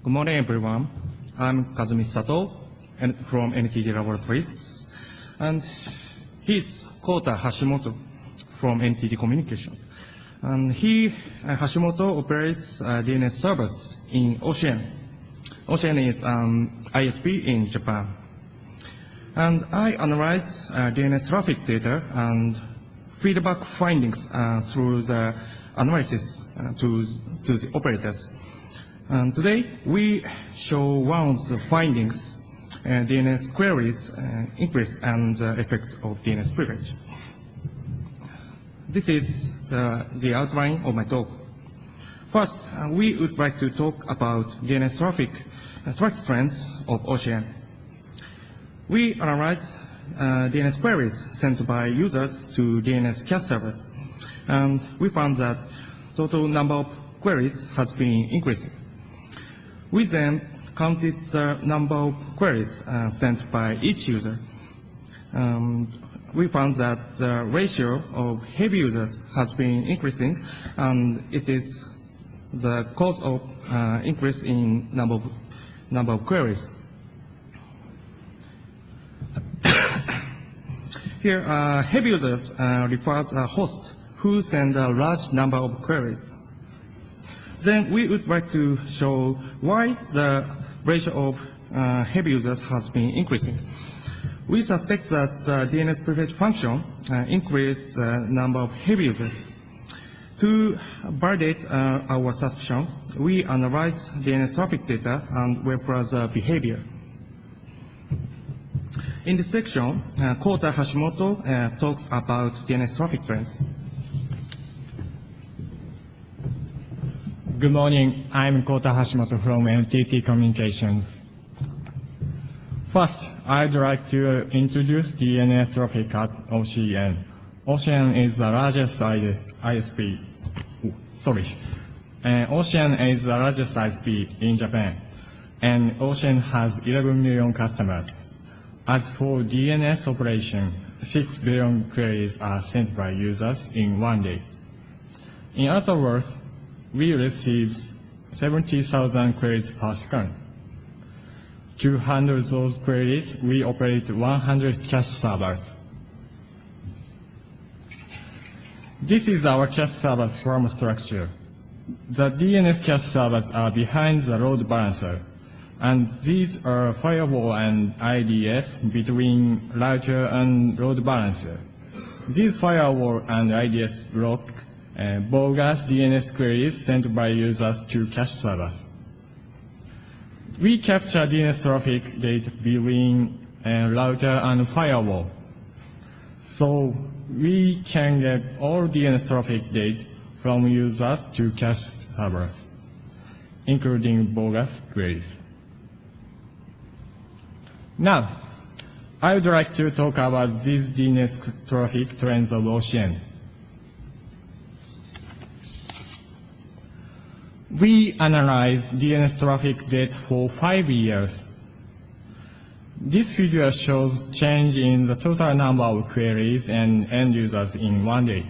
Good morning, everyone. I'm Kazumi Sato from NTT Laboratories, and he's Kota Hashimoto from NTT Communications. And Hashimoto operates DNS servers in Ocean. Ocean is an ISP in Japan. And I analyze DNS traffic data and feedback findings through the analysis to the operators. And today, we show one of the findings, DNS queries increase and the effect of DNS Prefetch. This is the outline of my talk. First, we would like to talk about DNS traffic trends of Ocean. We analyze DNS queries sent by users to DNS cache servers, and we found that total number of queries has been increasing. We then counted the number of queries sent by each user. We found that the ratio of heavy users has been increasing, and it is the cause of increase in number of queries. Here, heavy users refers a host who send a large number of queries. Then we would like to show why the ratio of heavy users has been increasing. We suspect that the DNS Prefetch function increases the number of heavy users. To validate our suspicion, we analyze DNS traffic data and web browser behavior. In this section, Kota Hashimoto talks about DNS traffic trends. Good morning, I'm Kota Hashimoto from NTT Communications. First, I'd like to introduce DNS traffic at OCN. OCN is the largest ISP. OCN is the largest ISP in Japan, and OCN has 11 million customers. As for DNS operation, 6 billion queries are sent by users in one day. In other words, we receive 70,000 queries per second. To handle those queries, we operate 100 cache servers. This is our cache servers form structure. The DNS cache servers are behind the load balancer, and these are firewall and IDS between router and load balancer. These firewall and IDS block bogus DNS queries sent by users to cache servers. We capture DNS traffic data between router and firewall. So we can get all DNS traffic data from users to cache servers, including bogus queries. Now, I would like to talk about these DNS traffic trends of Ocean. We analyzed DNS traffic data for 5 years. This figure shows change in the total number of queries and end users in one day.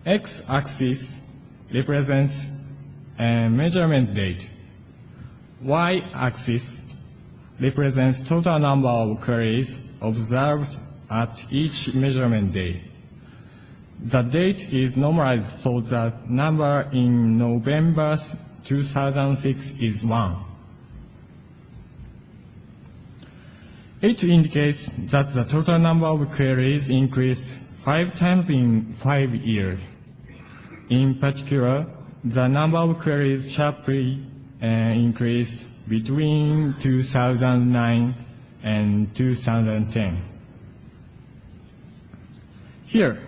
X-axis represents a measurement date. Y-axis represents total number of queries observed at each measurement day. The date is normalized so that number in November 2006 is 1. It indicates that the total number of queries increased 5 times in 5 years. In particular, the number of queries sharply increased between 2009 and 2010. Here,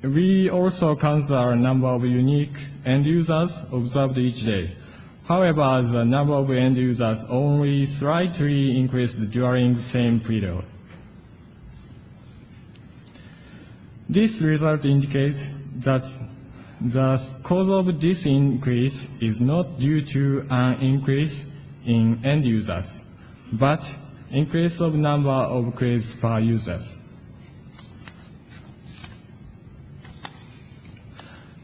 we also count the number of unique end users observed each day. However, the number of end users only slightly increased during the same period. This result indicates that the cause of this increase is not due to an increase in end users, but increase of number of queries per users.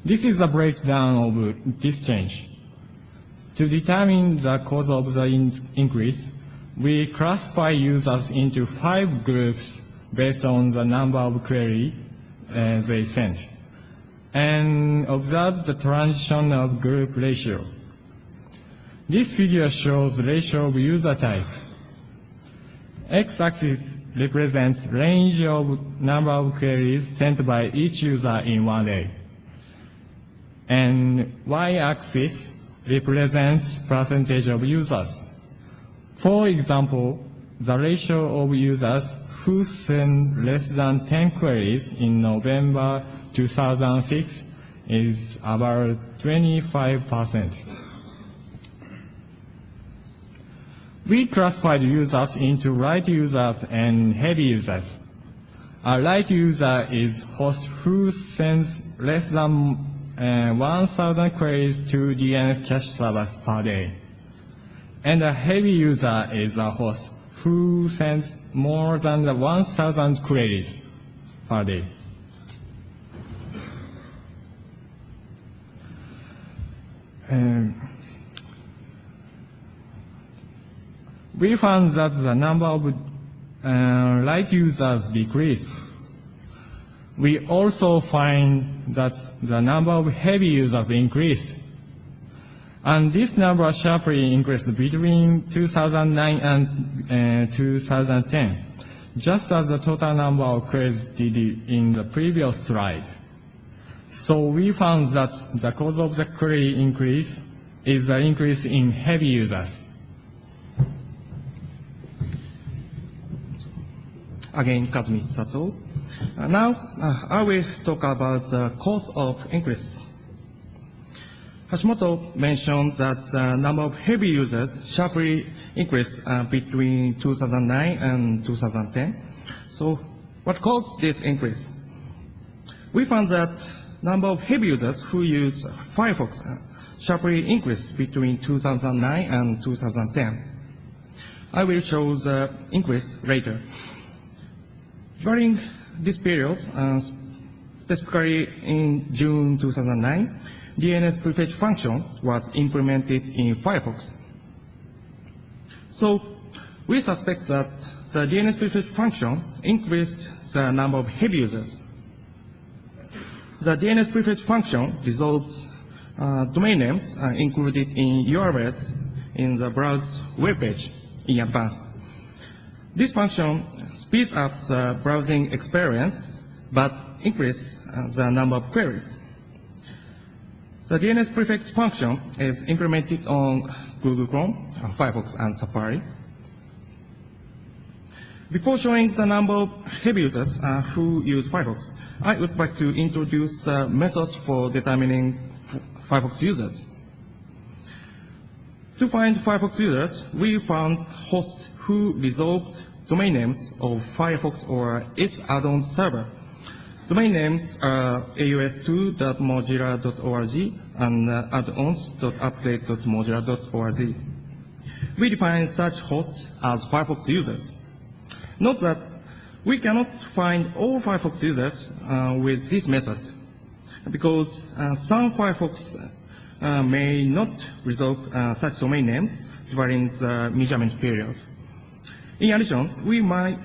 This is a breakdown of this change. To determine the cause of the increase, we classify users into 5 groups based on the number of queries they sent, and observe the transition of group ratio. This figure shows the ratio of user type. X-axis represents range of number of queries sent by each user in one day, and Y-axis represents percentage of users. For example, the ratio of users who send less than 10 queries in November 2006 is about 25%. We classified users into light users and heavy users. A light user is host who sends less than 1,000 queries to DNS cache servers per day. And a heavy user is a host who sends more than 1,000 queries per day. We found that the number of light users decreased. We also find that the number of heavy users increased. And this number sharply increased between 2009 and 2010, just as the total number of queries did in the previous slide. So we found that the cause of the query increase is the increase in heavy users. Again, Kazumi Sato. Now, I will talk about the cause of increase. Hashimoto mentioned that the number of heavy users sharply increased between 2009 and 2010. So, what caused this increase? We found that number of heavy users who use Firefox sharply increased between 2009 and 2010. I will show the increase later. During this period, specifically in June 2009, DNS Prefetch function was implemented in Firefox. So we suspect that the DNS Prefetch function increased the number of heavy users. The DNS Prefetch function resolves domain names included in URLs in the browsed web page in advance. This function speeds up the browsing experience, but increases the number of queries. The DNS Prefetch function is implemented on Google Chrome, Firefox, and Safari. Before showing the number of heavy users who use Firefox, I would like to introduce a method for determining Firefox users. To find Firefox users, we found hosts who resolved domain names of Firefox or its add-on server. Domain names are aus2.mozilla.org and addons.update.mozilla.org. We define such hosts as Firefox users. Note that we cannot find all Firefox users with this method, because some Firefox may not resolve such domain names during the measurement period. In addition, we might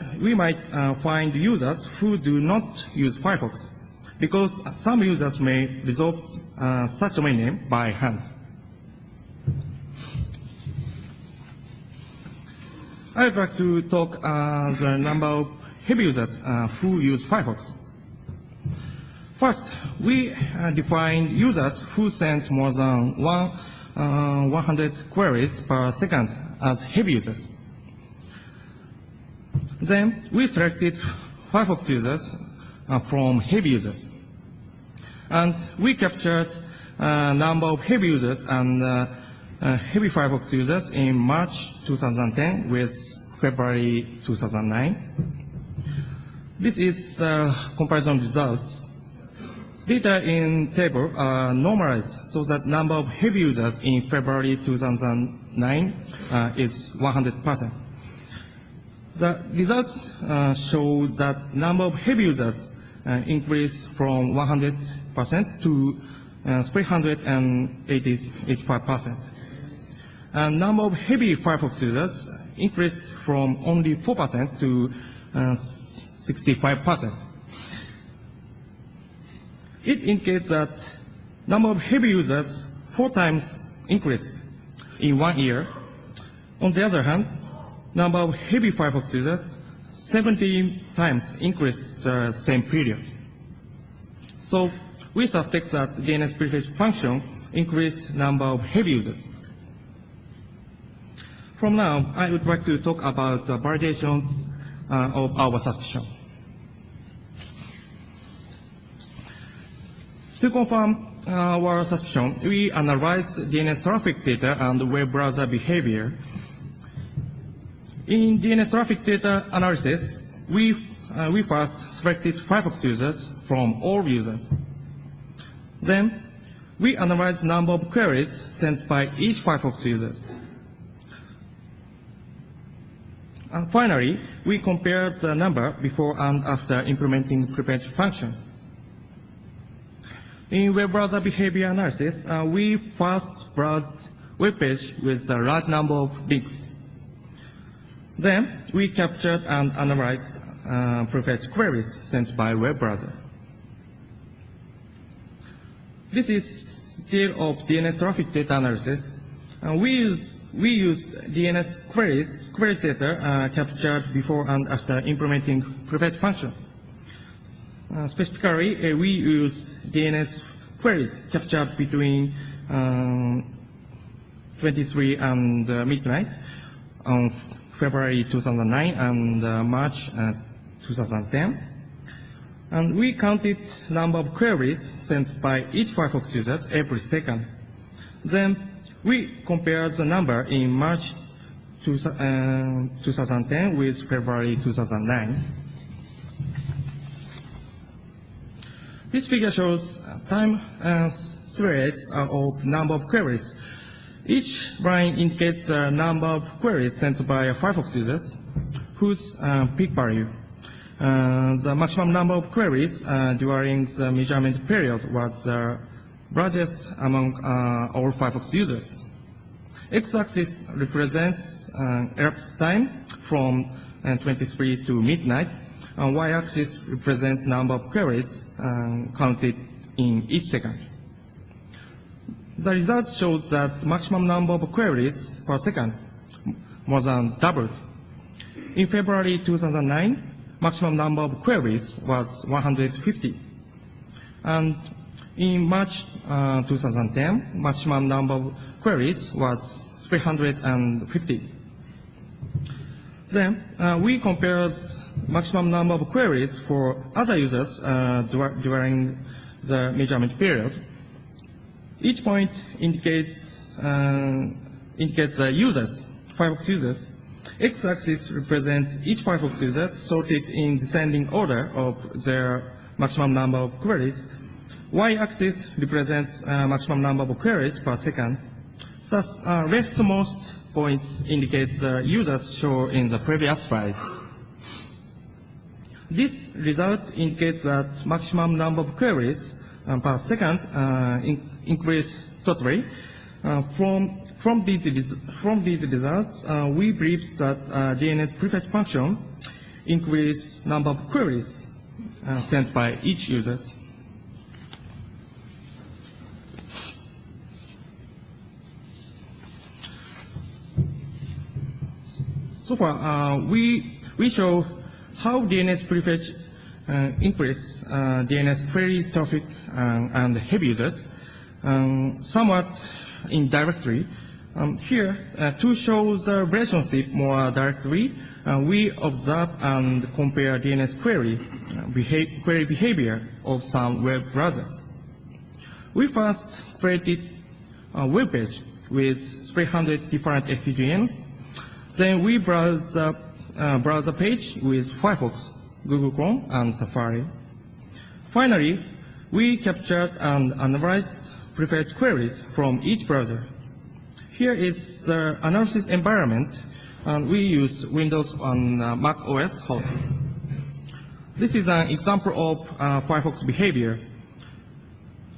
find users who do not use Firefox, because some users may resolve such domain name by hand. I would like to talk the number of heavy users who use Firefox. First, we define users who send more than 100 queries per second as heavy users. Then we selected Firefox users from heavy users. And we captured number of heavy users and heavy Firefox users in March 2010 with February 2009. This is comparison results. Data in table are normalized so that number of heavy users in February 2009 is 100%. The results show that number of heavy users increased from 100% to 385%. and number of heavy Firefox users increased from only 4% to 65%. It indicates that number of heavy users 4 times increased in 1 year. On the other hand, number of heavy Firefox users 17 times increased the same period. So we suspect that DNS prefetch function increased number of heavy users. From now, I would like to talk about the validations of our suspicion. To confirm our suspicion, we analyzed DNS traffic data and web browser behavior. In DNS traffic data analysis, we first selected Firefox users from all users. Then, we analyzed number of queries sent by each Firefox user. And finally, we compared the number before and after implementing Prefetch function. In web browser behavior analysis, we first browsed web page with a large number of links. Then, we captured and analyzed Prefetch queries sent by web browser. This is detail of DNS traffic data analysis. We used DNS query data captured before and after implementing Prefetch function. Specifically, we use DNS queries captured between 23 and midnight on February 2009 and March 2010. And we counted number of queries sent by each Firefox user every second. Then we compared the number in March 2010 with February 2009. This figure shows time series of number of queries. Each line indicates the number of queries sent by Firefox users whose peak value. The maximum number of queries during the measurement period was the largest among all Firefox users. X-axis represents elapsed time from 23 to midnight, and Y-axis represents number of queries counted in each second. The results showed that maximum number of queries per second more than doubled. In February 2009, maximum number of queries was 150. And in March 2010, maximum number of queries was 350. Then we compared maximum number of queries for other users during the measurement period. Each point indicates the users, Firefox users. X-axis represents each Firefox user sorted in descending order of their maximum number of queries. Y-axis represents maximum number of queries per second. Thus, leftmost points indicate the users shown in the previous slides. This result indicates that maximum number of queries per second increase totally. From these results, we believe that DNS prefetch function increase number of queries sent by each user. So far, we show how DNS prefetch increase DNS query traffic and heavy users, somewhat indirectly. Here, to show the relationship more directly, we observe and compare DNS query behavior of some web browsers. We first created a web page with 300 different FPGAs. Then we browse the browser page with Firefox, Google Chrome, and Safari. Finally, we captured and analyzed prefetch queries from each browser. Here is the analysis environment, and we use Windows on Mac OS hosts. This is an example of Firefox behavior.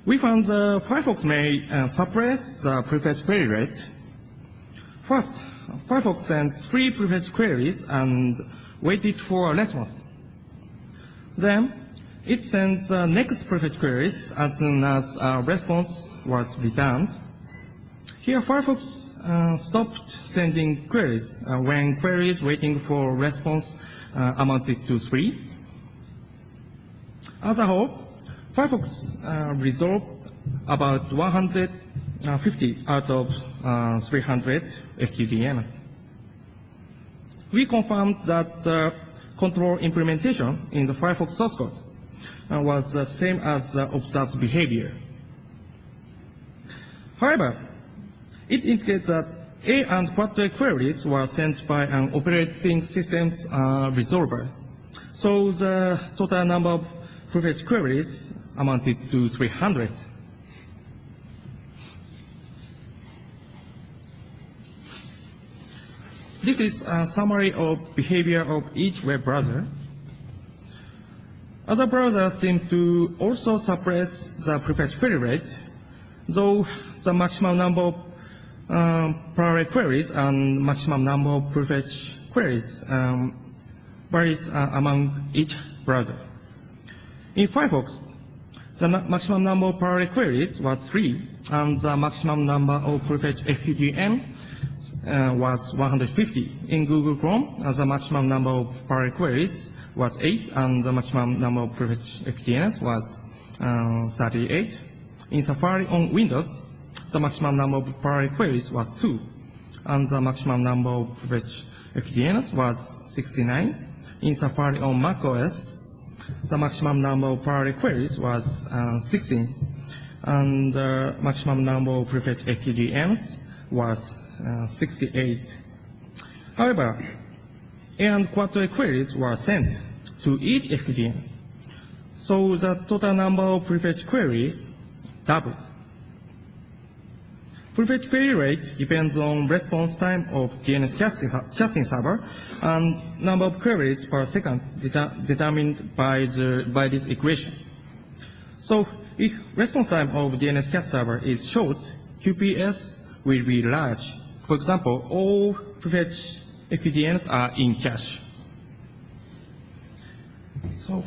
We found the Firefox may suppress the prefetch query rate. First, Firefox sent 3 prefetch queries and waited for a response. Then, it sent the next prefetch queries as soon as a response was returned. Here, Firefox stopped sending queries when queries waiting for response amounted to 3. As a whole, Firefox resolved about 150 out of 300 FQDN. We confirmed that control implementation in the Firefox source code was the same as the observed behavior. However, it indicates that A and quad-A queries were sent by an operating system's resolver. So the total number of prefetch queries amounted to 300. This is a summary of behavior of each web browser. Other browsers seem to also suppress the prefetch query rate, though the maximum number of parallel queries and maximum number of prefetch queries varies among each browser. In Firefox, the maximum number of parallel queries was 3, and the maximum number of prefetch FQDN was 150. In Google Chrome, the maximum number of parallel queries was 8, and the maximum number of prefetch FQDNs was 38. In Safari on Windows, the maximum number of parallel queries was 2, and the maximum number of prefetch FQDNs was 69. In Safari on macOS, the maximum number of parallel queries was 16, and the maximum number of prefetch FQDNs was 68. However, A and quad-A queries were sent to each FQDN, so the total number of prefetch queries doubled. Prefetch query rate depends on response time of DNS caching server and number of queries per second determined by this equation. So if response time of DNS cache server is short, QPS will be large. For example, all prefetch FQDNs are in cache. So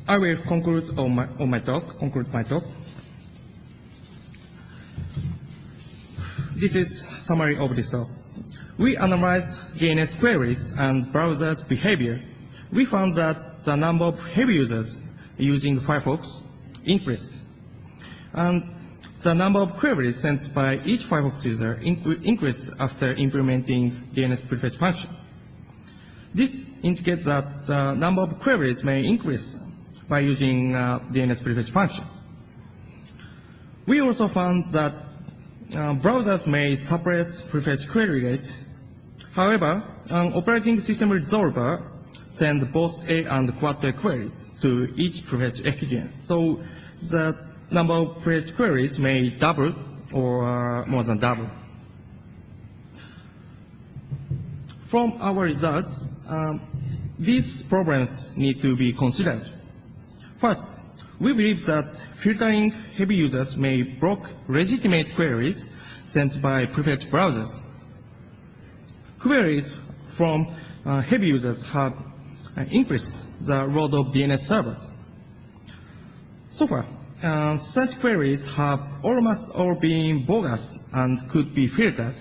I will conclude my talk. This is summary of this talk. We analyzed DNS queries and browsers' behavior. We found that the number of heavy users using Firefox increased, and the number of queries sent by each Firefox user increased after implementing DNS prefetch function. This indicates that the number of queries may increase by using DNS prefetch function. We also found that browsers may suppress prefetch query rate. However, an operating system resolver sends both A and quad-A queries to each prefetch FQDN. So the number of prefetch queries may double or more than double. From our results, these problems need to be considered. First, we believe that filtering heavy users may block legitimate queries sent by prefetch browsers. Queries from heavy users have increased the load of DNS servers. So far, such queries have almost all been bogus and could be filtered.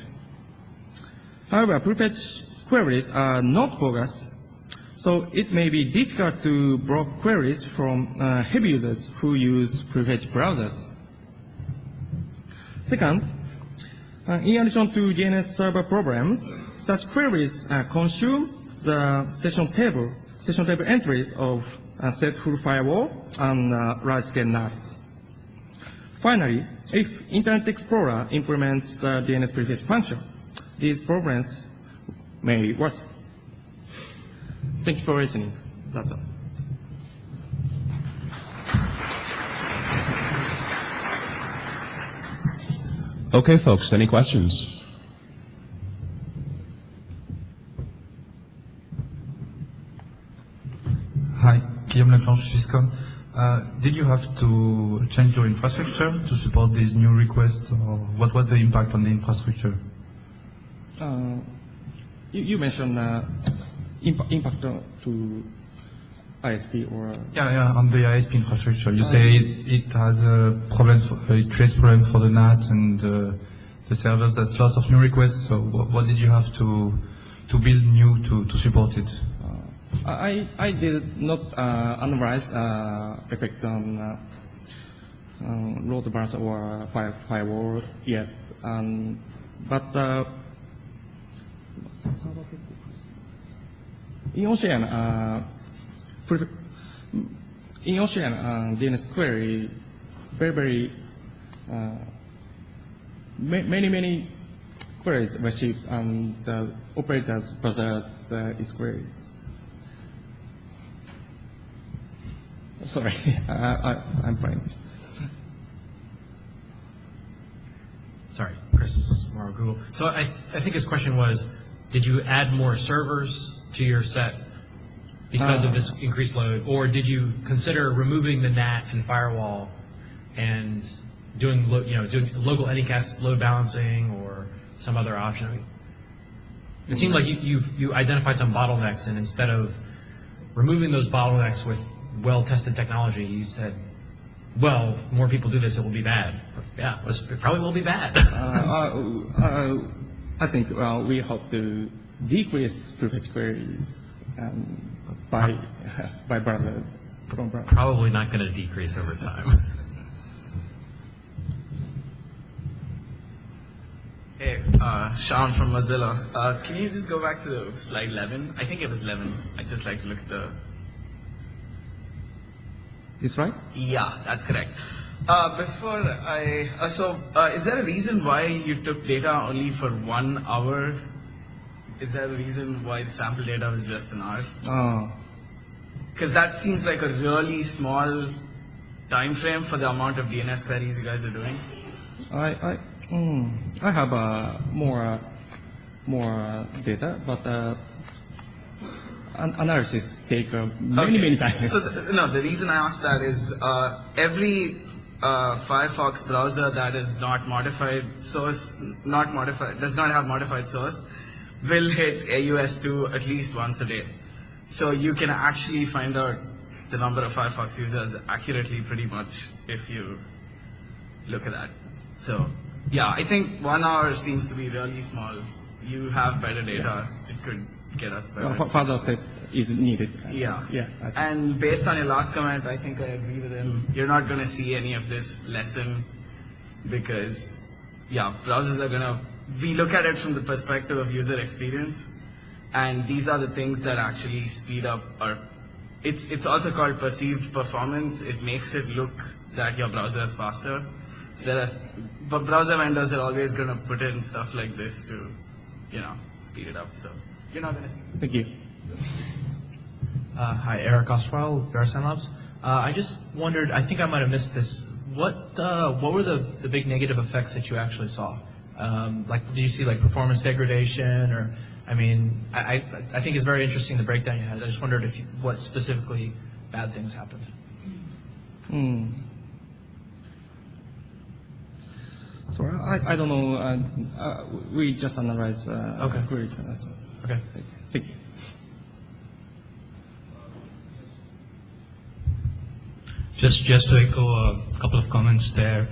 However, prefetch queries are not bogus, so it may be difficult to block queries from heavy users who use prefetch browsers. Second, in addition to DNS server problems, such queries consume the session table entries of stateful firewall and large-scale NATs. Finally, if Internet Explorer implements the DNS prefetch function, these problems may worsen. Thank you for listening. That's all. Okay, folks, any questions? Hi, Guillaume Leclanche, Swisscom. Did you have to change your infrastructure to support these new requests, or what was the impact on the infrastructure? You mentioned impact to ISP or Yeah, on the ISP infrastructure. You say it has problems, it creates problems for the NAT and the servers. There's lots of new requests. So what did you have to build new to support it? I did not analyze effect on load balance or firewall yet, but in Ocean, DNS query very many queries received, and the operators browser these queries. Sorry, I'm fine. Sorry, Chris Morrow, Google. So I think his question was, did you add more servers to your set because of this increased load, or did you consider removing the NAT and firewall and doing doing local anycast load balancing or some other option? It seemed like you identified some bottlenecks, and instead of removing those bottlenecks with well-tested technology, you said, well, if more people do this, it will be bad. Yeah, it probably will be bad. I think we hope to decrease Prefetch queries by browsers. Probably not going to decrease over time. Hey, Sean from Mozilla. Can you just go back to slide 11? I think it was 11. I'd just like to look at the... Is right? Yeah, that's correct. Is there a reason why you took data only for 1 hour? Is there a reason why the sample data was just an hour? Because that seems like a really small time frame for the amount of DNS queries you guys are doing. I have more data, but analysis take many times. So the reason I asked that is every Firefox browser that is not modified source, does not have modified source, will hit AUS2 at least once a day. So you can actually find out the number of Firefox users accurately pretty much if you look at that. So yeah, I think 1 hour seems to be really small. You have better data. It could get us better. Further step is needed. Yeah. Yeah. And based on your last comment, I think I agree with him. You're not going to see any of this lessen because, yeah, browsers are going to, we look at it from the perspective of user experience, and these are the things that actually speed up our, it's also called perceived performance. It makes it look that your browser is faster. So but browser vendors are always going to put in stuff like this to, speed it up. So you're not going to see it. Thank you. Hi, Eric Ostwell with Verisign Labs. I just wondered, I think I might have missed this. What were the big negative effects that you actually saw? Did you see performance degradation, or I think it's very interesting the breakdown you had. I just wondered what specifically bad things happened. So I don't know. We just analyze queries. Okay. Thank you. Just to echo a couple of comments there,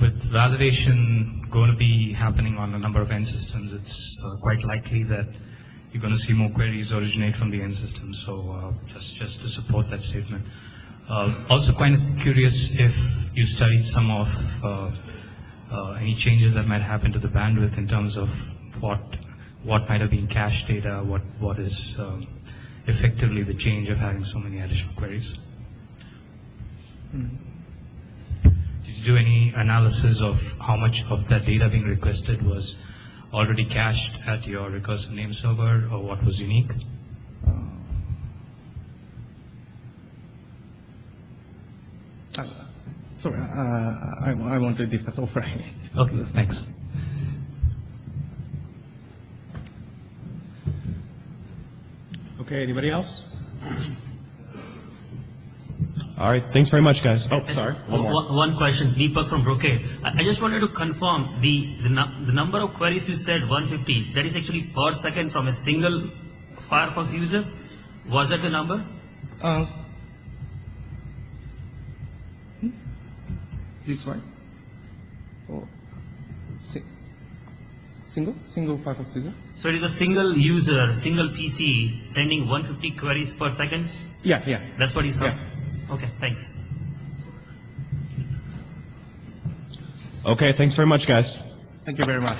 with validation going to be happening on a number of end systems, it's quite likely that you're going to see more queries originate from the end system. So just to support that statement. Also kind of curious if you studied some of any changes that might happen to the bandwidth in terms of what might have been cache data, what is effectively the change of having so many additional queries. Did you do any analysis of how much of that data being requested was already cached at your recursive name server, or what was unique? Sorry, I want to discuss offline. Okay, thanks. Okay, anybody else? All right, thanks very much, guys. Oh, sorry, one more. One question, Deepak from Brocade. I just wanted to confirm the number of queries you said 150. That is actually per second from a single Firefox user. Was that the number? This right? Or single Firefox user? So it is a single user, single PC sending 150 queries per second? Yeah, yeah. That's what you said? Yeah. Okay, thanks. Okay, thanks very much, guys. Thank you very much.